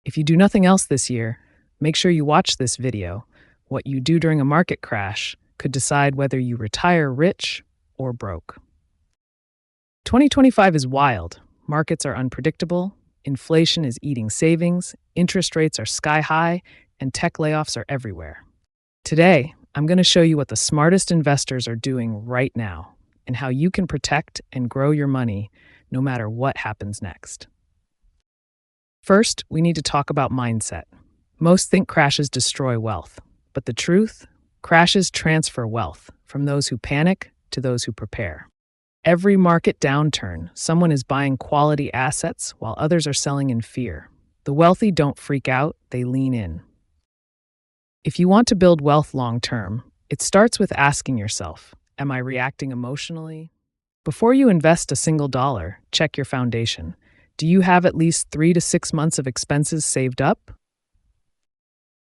If you do nothing else this year, make sure you watch this video. What you do during a market crash could decide whether you retire rich or broke. 2025 is wild. Markets are unpredictable, inflation is eating savings, interest rates are sky high, and tech layoffs are everywhere. Today, I'm going to show you what the smartest investors are doing right now and how you can protect and grow your money no matter what happens next. First, we need to talk about mindset. Most think crashes destroy wealth, but the truth, crashes transfer wealth from those who panic to those who prepare. Every market downturn, someone is buying quality assets while others are selling in fear. The wealthy don't freak out, they lean in. If you want to build wealth long term, it starts with asking yourself, am I reacting emotionally? Before you invest a single dollar, check your foundation. Do you have at least 3 to 6 months of expenses saved up?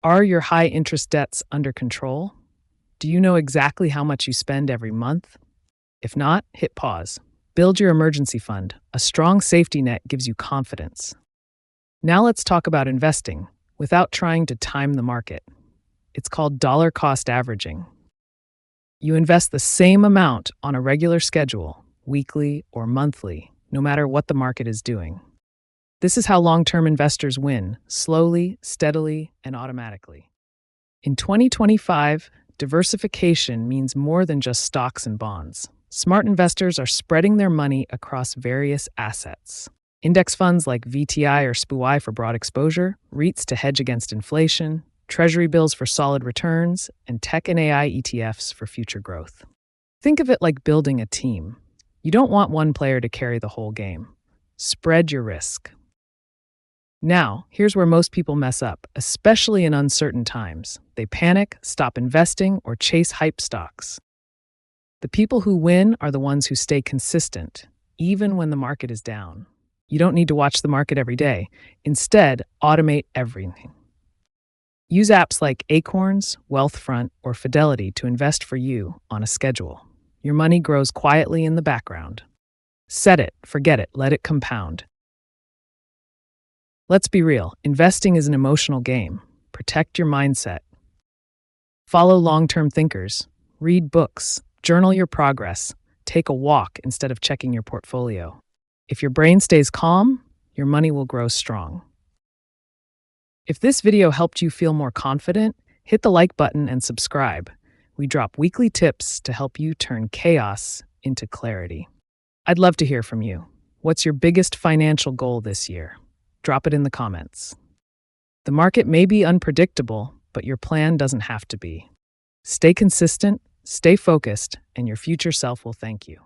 Are your high interest debts under control? Do you know exactly how much you spend every month? If not, hit pause. Build your emergency fund. A strong safety net gives you confidence. Now let's talk about investing without trying to time the market. It's called dollar cost averaging. You invest the same amount on a regular schedule, weekly or monthly, no matter what the market is doing. This is how long-term investors win, slowly, steadily, and automatically. In 2025, diversification means more than just stocks and bonds. Smart investors are spreading their money across various assets. Index funds like VTI or SPY for broad exposure, REITs to hedge against inflation, treasury bills for solid returns, and tech and AI ETFs for future growth. Think of it like building a team. You don't want one player to carry the whole game. Spread your risk. Now, here's where most people mess up, especially in uncertain times. They panic, stop investing, or chase hype stocks. The people who win are the ones who stay consistent, even when the market is down. You don't need to watch the market every day. Instead, automate everything. Use apps like Acorns, Wealthfront, or Fidelity to invest for you on a schedule. Your money grows quietly in the background. Set it, forget it, let it compound. Let's be real, investing is an emotional game. Protect your mindset. Follow long-term thinkers. Read books. Journal your progress. Take a walk instead of checking your portfolio. If your brain stays calm, your money will grow strong. If this video helped you feel more confident, hit the like button and subscribe. We drop weekly tips to help you turn chaos into clarity. I'd love to hear from you. What's your biggest financial goal this year? Drop it in the comments. The market may be unpredictable, but your plan doesn't have to be. Stay consistent, stay focused, and your future self will thank you.